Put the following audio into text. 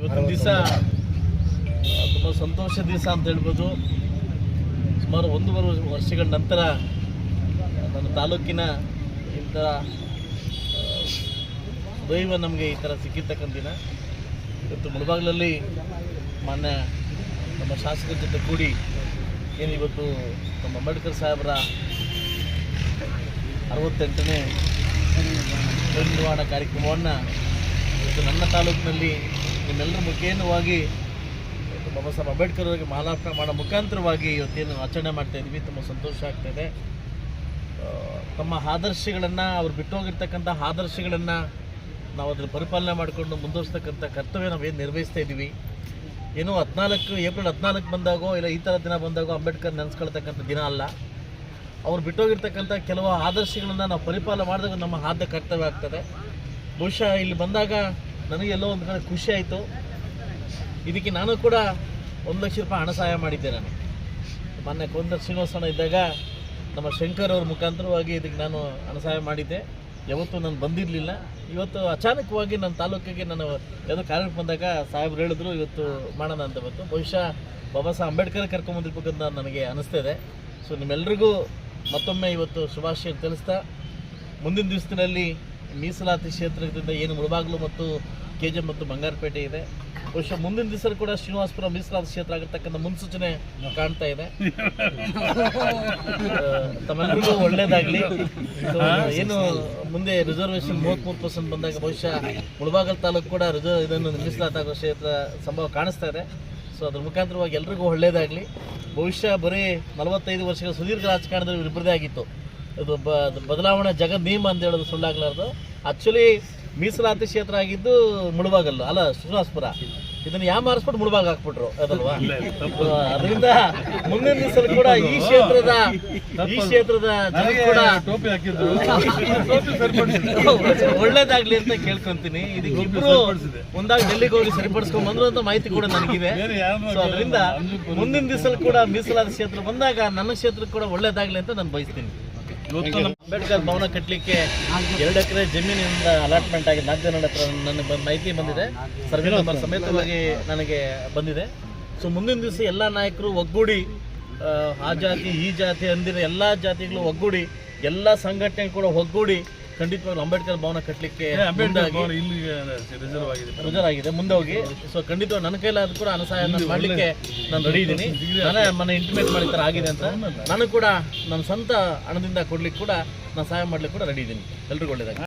ಇವತ್ತಿನ ದಿವಸ ತುಂಬ ಸಂತೋಷ ದಿವಸ ಅಂತ ಹೇಳ್ಬೋದು. ಸುಮಾರು 1.5 ವರ್ಷಗಳ ನಂತರ ನನ್ನ ತಾಲೂಕಿನ ಇಂಥ ದೈವ ನಮಗೆ ಈ ಥರ ಸಿಕ್ಕಿರ್ತಕ್ಕಂಥ ದಿನ. ಇವತ್ತು ಮುಳಬಾಗಿಲಲ್ಲಿ ಮಾನ್ಯ ನಮ್ಮ ಶಾಸಕರ ಜೊತೆ ಕೂಡಿ ಏನು ಇವತ್ತು ನಮ್ಮ ಅಂಬೇಡ್ಕರ್ ಸಾಹೇಬರ 68ನೇ ಪರಿನಿರ್ವಾಣ ಕಾರ್ಯಕ್ರಮವನ್ನು ಇವತ್ತು ನನ್ನ ತಾಲೂಕಿನಲ್ಲಿ ನಿಮ್ಮೆಲ್ಲರ ಮುಖೇನವಾಗಿ ಬಾಬಾ ಸಾಹೇಬ್ ಅಂಬೇಡ್ಕರ್ ಅವರಿಗೆ ಮಾಲಾರ್ಪಣೆ ಮಾಡೋ ಮುಖಾಂತರವಾಗಿ ಇವತ್ತೇನು ಆಚರಣೆ ಮಾಡ್ತಾಯಿದ್ವಿ. ತುಂಬ ಸಂತೋಷ ಆಗ್ತಾಯಿದೆ. ತಮ್ಮ ಆದರ್ಶಗಳನ್ನು ಅವ್ರು ಬಿಟ್ಟೋಗಿರ್ತಕ್ಕಂಥ ಆದರ್ಶಗಳನ್ನು ನಾವು ಅದ್ರ ಪರಿಪಾಲನೆ ಮಾಡಿಕೊಂಡು ಮುಂದುವರಿಸ್ತಕ್ಕಂಥ ಕರ್ತವ್ಯ ನಾವೇನು ನಿರ್ವಹಿಸ್ತಾ ಇದ್ದೀವಿ. ಏನೋ ಏಪ್ರಿಲ್ 14 ಬಂದಾಗೋ ಇಲ್ಲ ಈ ಥರ ದಿನ ಬಂದಾಗೋ ಅಂಬೇಡ್ಕರ್ ನೆನೆಸ್ಕೊಳ್ತಕ್ಕಂಥ ದಿನ ಅಲ್ಲ. ಅವ್ರು ಬಿಟ್ಟೋಗಿರ್ತಕ್ಕಂಥ ಕೆಲವು ಆದರ್ಶಗಳನ್ನು ನಾವು ಪರಿಪಾಲನೆ ಮಾಡಿದಾಗ ನಮ್ಮ ಆದ್ಯ ಕರ್ತವ್ಯ ಆಗ್ತದೆ. ಬಹುಶಃ ಇಲ್ಲಿ ಬಂದಾಗ ನನಗೆ ಎಲ್ಲೋ ಒಂದು ಕಡೆ ಖುಷಿ ಆಯಿತು. ಇದಕ್ಕೆ ನಾನು ಕೂಡ 1 ಲಕ್ಷ ರೂಪಾಯಿ ಹಣ ಸಹಾಯ ಮಾಡಿದ್ದೆ. ನಾನು ಮೊನ್ನೆ ಕೊಂದರ್ ಶ್ರೀನಿವಾಸಣ್ಣ ಇದ್ದಾಗ ನಮ್ಮ ಶಂಕರ್ ಅವ್ರ ಮುಖಾಂತರವಾಗಿ ಇದಕ್ಕೆ ನಾನು ಹಣ ಸಹಾಯ ಮಾಡಿದ್ದೆ. ಯಾವತ್ತೂ ನಾನು ಬಂದಿರಲಿಲ್ಲ. ಇವತ್ತು ಅಚಾನಕವಾಗಿ ನನ್ನ ತಾಲೂಕಿಗೆ ನಾನು ಯಾವುದೋ ಕಾರ್ಯಕ್ಕೆ ಬಂದಾಗ ಸಾಹೇಬ್ರು ಹೇಳಿದ್ರು ಇವತ್ತು ಮಾಡೋಣ ಅಂತ ಬಂತು. ಬಹುಶಃ ಬಾಬಾ ಸಾಹೇಬ್ ಅಂಬೇಡ್ಕರ್ ಕರ್ಕೊಂಬಂದಿರ್ಬೇಕಂತ ನನಗೆ ಅನಿಸ್ತಿದೆ. ಸೊ ನಿಮ್ಮೆಲ್ಲರಿಗೂ ಮತ್ತೊಮ್ಮೆ ಇವತ್ತು ಶುಭಾಶಯ ತಿಳಿಸ್ತಾ, ಮುಂದಿನ ದಿವಸದಲ್ಲಿ ಮೀಸಲಾತಿ ಕ್ಷೇತ್ರದಿಂದ ಏನು ಮುಳಬಾಗಿಲು ಮತ್ತು KG ಮತ್ತು ಬಂಗಾರಪೇಟೆ ಇದೆ, ಬಹುಶಃ ಮುಂದಿನ ದಿವಸ ಕೂಡ ಶ್ರೀನಿವಾಸಪುರ ಮೀಸಲಾತಿ ಕ್ಷೇತ್ರ ಆಗಿರ್ತಕ್ಕಂಥ ಮುನ್ಸೂಚನೆ ಕಾಣ್ತಾ ಇದೆ. ತಮ್ಮೆಲ್ಲರಿಗೂ ಒಳ್ಳೇದಾಗಲಿ. ಏನು ಮುಂದೆ ರಿಸರ್ವೇಷನ್ 33% ಬಂದಾಗ ಬಹುಶಃ ಮುಳಬಾಗಿಲು ತಾಲೂಕು ಕೂಡ ಇದನ್ನು ಮೀಸಲಾತಿ ಆಗೋ ಕ್ಷೇತ್ರ ಸಂಭವ ಕಾಣಿಸ್ತಾ ಇದೆ. ಸೊ ಅದ್ರ ಮುಖಾಂತರವಾಗಿ ಎಲ್ರಿಗೂ ಒಳ್ಳೇದಾಗಲಿ. ಬಹುಶಃ ಬರೀ 45 ವರ್ಷಗಳ ಸುದೀರ್ಘ ರಾಜಕಾರಣದಲ್ಲಿ ಇಬ್ಬರದೇ ಆಗಿತ್ತು. ಇದು ಬದಲಾವಣೆ ಜಗದ್ ನಿಯಮ ಅಂತ ಹೇಳೋದು ಸುಳ್ಳಾಗಲಾರ್ದು. ಆ್ಯಕ್ಚುಲಿ ಮೀಸಲಾತಿ ಕ್ಷೇತ್ರ ಆಗಿದ್ದು ಮುಳಬಾಗಲ್ಲು ಅಲ್ಲ, ಶ್ರೀನಿವಾಸಪುರ. ಇದನ್ನು ಮಾರಿಸ್ಬಿಟ್ಟು ಮುಳಬಾಗ ಹಾಕ್ಬಿಟ್ರು ಅದಲ್ವಾ. ಅದರಿಂದ ಮುಂದಿನ ದಿವಸ ಕೂಡ ಈ ಕ್ಷೇತ್ರದ ಜನ ಕೂಡ ಒಳ್ಳೇದಾಗ್ಲಿ ಅಂತ ಕೇಳ್ಕೊಂತೀನಿ. ಇದಕ್ಕೆ ಇಬ್ರು ಒಂದಾಗ ಡೆಲ್ಲಿಗೆ ಹೋಗಿ ಸರಿಪಡಿಸ್ಕೊಂಡ್ ಬಂದ್ರು ಅಂತ ಮಾಹಿತಿ ಕೂಡ ನನಗಿದೆ. ಸೊ ಅದರಿಂದ ಮುಂದಿನ ದಿವಸ ಕೂಡ ಮೀಸಲಾತಿ ಕ್ಷೇತ್ರ ಬಂದಾಗ ನನ್ನ ಕ್ಷೇತ್ರಕ್ಕೆ ಕೂಡ ಒಳ್ಳೇದಾಗ್ಲಿ ಅಂತ ನಾನು ಬಯಸ್ತೀನಿ. ಅಂಬೇಡ್ಕರ್ ಭವನ ಕಟ್ಟಲಿಕ್ಕೆ 2 ಎಕರೆ ಜಮೀನಿನಿಂದ ಅಲಾಟ್ಮೆಂಟ್ ಆಗಿದೆ. 4 ಜನರ ಹತ್ರ ನನಗೆ ಮಾಹಿತಿ ಬಂದಿದೆ, ಸರ್ವೆ ನಂಬರ್ ಸಮೇತವಾಗಿ ನನಗೆ ಬಂದಿದೆ. ಸೊ ಮುಂದಿನ ದಿವಸ ಎಲ್ಲ ನಾಯಕರು ಒಗ್ಗೂಡಿ, ಆ ಜಾತಿ ಈ ಜಾತಿ ಅಂದಿರೋ ಎಲ್ಲ ಜಾತಿಗಳು ಒಗ್ಗೂಡಿ, ಎಲ್ಲ ಸಂಘಟನೆ ಕೂಡ ಒಗ್ಗೂಡಿ ಖಂಡಿತವಾಗ್ಲೂ ಅಂಬೇಡ್ಕರ್ ಭವನ ಕಟ್ಟಲಿಕ್ಕೆ ರಿಸರ್ವ್ ಆಗಿದೆ ಮುಂದೆ ಹೋಗಿ. ಸೊ ಖಂಡಿತವಾಗಿ ನನ್ನ ಕೈಲಾದ ಕೂಡ ಹಣ ಸಹಾಯ ಮಾಡಲಿಕ್ಕೆ ನಾನು ರೆಡಿ ಇದ್ದೀನಿ. ನಾನೇ ಮನೆ ಇಂಟಿಮೇಟ್ ಮಾಡಿ ಥರ ಆಗಿದೆ ಅಂತ ನಾನು ಕೂಡ ನನ್ನ ಸ್ವಂತ ಹಣದಿಂದ ಕೊಡ್ಲಿಕ್ಕೆ ಕೂಡ ನಾನು ಸಹಾಯ ಮಾಡ್ಲಿಕ್ಕೆ ಕೂಡ ರೆಡಿ ಇದ್ದೀನಿ. ಎಲ್ರಿಗೂ ಒಳ್ಳೆಯದಾಗಿ.